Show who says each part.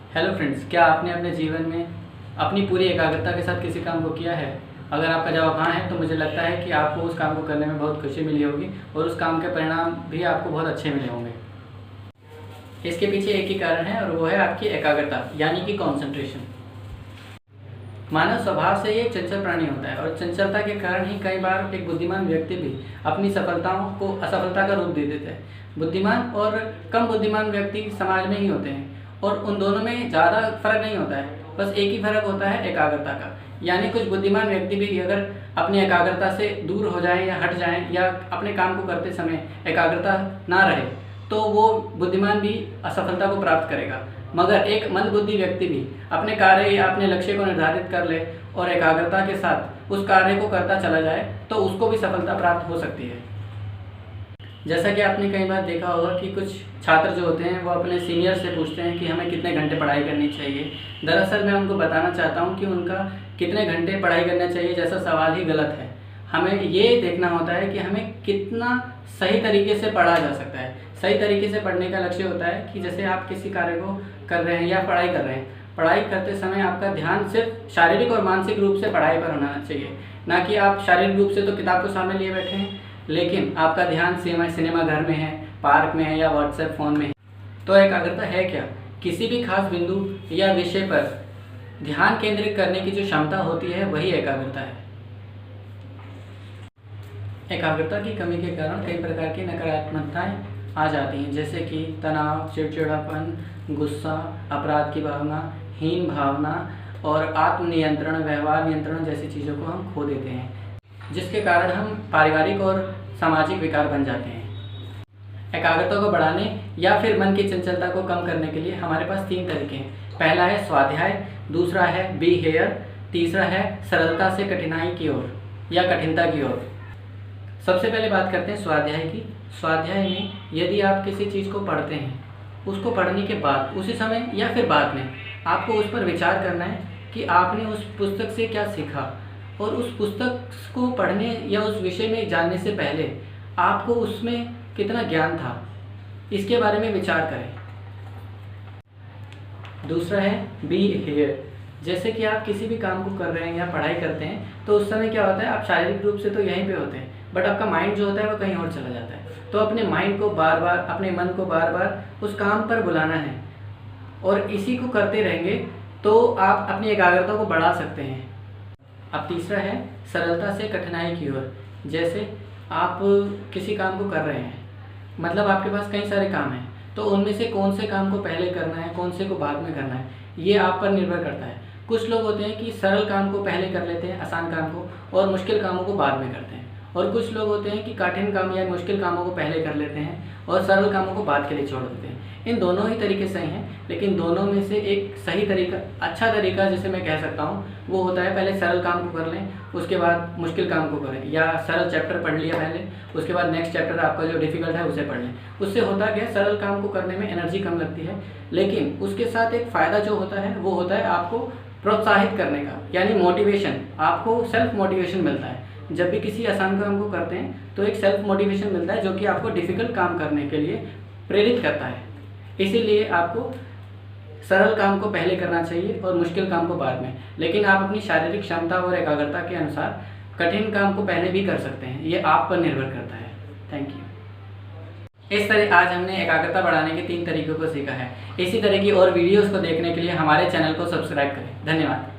Speaker 1: Hello friends, क्या आपने अपने जीवन में अपनी पूरी एकाग्रता के साथ किसी काम को किया है? अगर आपका जवाब हाँ है तो मुझे लगता है कि आपको उस काम को करने में बहुत खुशी मिली होगी और उस काम के परिणाम भी आपको बहुत अच्छे मिले होंगे। इसके पीछे एक ही कारण है और वो है आपकी एकाग्रता यानी कि कॉन्सेंट्रेशन। मानव स्वभाव से ये चंचल प्राणी होता है और चंचलता के कारण ही कई बार एक बुद्धिमान व्यक्ति भी अपनी सफलताओं को असफलता का रूप दे देता है। बुद्धिमान और कम बुद्धिमान व्यक्ति समाज में ही होते हैं और उन दोनों में ज़्यादा फर्क नहीं होता है, बस एक ही फर्क होता है एकाग्रता का। यानी कुछ बुद्धिमान व्यक्ति भी अगर अपनी एकाग्रता से दूर हो जाएं या हट जाएं या अपने काम को करते समय एकाग्रता ना रहे तो वो बुद्धिमान भी असफलता को प्राप्त करेगा। मगर एक मंदबुद्धि व्यक्ति भी अपने कार्य या अपने लक्ष्य को निर्धारित कर ले और एकाग्रता के साथ उस कार्य को करता चला जाए तो उसको भी सफलता प्राप्त हो सकती है। जैसा कि आपने कई बार देखा होगा कि कुछ छात्र जो होते हैं वो अपने सीनियर से पूछते हैं कि हमें कितने घंटे पढ़ाई करनी चाहिए। दरअसल मैं उनको बताना चाहता हूँ कि उनका कितने घंटे पढ़ाई करना चाहिए जैसा सवाल ही गलत है। हमें ये देखना होता है कि हमें कितना सही तरीके से पढ़ा जा सकता है। सही तरीके से पढ़ने का लक्ष्य होता है कि जैसे आप किसी कार्य को कर रहे हैं या पढ़ाई कर रहे हैं, पढ़ाई करते समय आपका ध्यान सिर्फ शारीरिक और मानसिक रूप से पढ़ाई पर होना चाहिए, ना कि आप शारीरिक रूप से तो किताब को सामने लिए बैठे हैं लेकिन आपका ध्यान सिनेमा घर में है, पार्क में है या व्हाट्सएप फ़ोन में है। तो एकाग्रता है क्या? किसी भी खास बिंदु या विषय पर ध्यान केंद्रित करने की जो क्षमता होती है वही एकाग्रता है। एकाग्रता की कमी के कारण कई प्रकार की नकारात्मकताएं आ जाती हैं, जैसे कि तनाव, चिड़चिड़ापन, गुस्सा, अपराध की भावना, हीन भावना और आत्मनियंत्रण, व्यवहार नियंत्रण जैसी चीज़ों को हम खो देते हैं, जिसके कारण हम पारिवारिक और सामाजिक विकार बन जाते हैं। एकाग्रता को बढ़ाने या फिर मन की चंचलता को कम करने के लिए हमारे पास 3 तरीके हैं। पहला है स्वाध्याय, दूसरा है बिहेवियर, तीसरा है सरलता से कठिनाई की ओर या कठिनता की ओर। सबसे पहले बात करते हैं स्वाध्याय की। स्वाध्याय में यदि आप किसी चीज़ को पढ़ते हैं, उसको पढ़ने के बाद उसी समय या फिर बाद में आपको उस पर विचार करना है कि आपने उस पुस्तक से क्या सीखा और उस पुस्तक को पढ़ने या उस विषय में जानने से पहले आपको उसमें कितना ज्ञान था, इसके बारे में विचार करें। दूसरा है बी हियर। जैसे कि आप किसी भी काम को कर रहे हैं या पढ़ाई करते हैं तो उस समय क्या होता है, आप शारीरिक रूप से तो यहीं पे होते हैं बट आपका माइंड जो होता है वो कहीं और चला जाता है। तो अपने माइंड को बार बार, अपने मन को बार बार उस काम पर बुलाना है और इसी को करते रहेंगे तो आप अपनी एकाग्रता को बढ़ा सकते हैं। अब तीसरा है सरलता से कठिनाई की ओर। जैसे आप किसी काम को कर रहे हैं, मतलब आपके पास कई सारे काम हैं, तो उनमें से कौन से काम को पहले करना है, कौन से को बाद में करना है, ये आप पर निर्भर करता है। कुछ लोग होते हैं कि सरल काम को पहले कर लेते हैं, आसान काम को, और मुश्किल कामों को बाद में करते हैं। और कुछ लोग होते हैं कि कठिन काम या मुश्किल कामों को पहले कर लेते हैं और सरल कामों को बाद के लिए छोड़ देते हैं। इन दोनों ही तरीके सही हैं, लेकिन दोनों में से एक सही तरीका, अच्छा तरीका जिसे मैं कह सकता हूँ, वो होता है पहले सरल काम को कर लें, उसके बाद मुश्किल काम को करें, या सरल चैप्टर पढ़ लिया पहले, उसके बाद नेक्स्ट चैप्टर आपका जो डिफिकल्ट है उसे पढ़ लें। उससे होता क्या, सरल काम को करने में एनर्जी कम लगती है, लेकिन उसके साथ एक फ़ायदा जो होता है वो होता है आपको प्रोत्साहित करने का, यानी मोटिवेशन, आपको सेल्फ मोटिवेशन मिलता है। जब भी किसी आसान काम को करते हैं तो एक सेल्फ मोटिवेशन मिलता है जो कि आपको डिफ़िकल्ट काम करने के लिए प्रेरित करता है। इसीलिए आपको सरल काम को पहले करना चाहिए और मुश्किल काम को बाद में, लेकिन आप अपनी शारीरिक क्षमता और एकाग्रता के अनुसार कठिन काम को पहले भी कर सकते हैं, ये आप पर निर्भर करता है। Thank you. इस तरह आज हमने एकाग्रता बढ़ाने के 3 तरीकों को सीखा है। इसी तरह की और वीडियोज़ को देखने के लिए हमारे चैनल को सब्सक्राइब करें। धन्यवाद।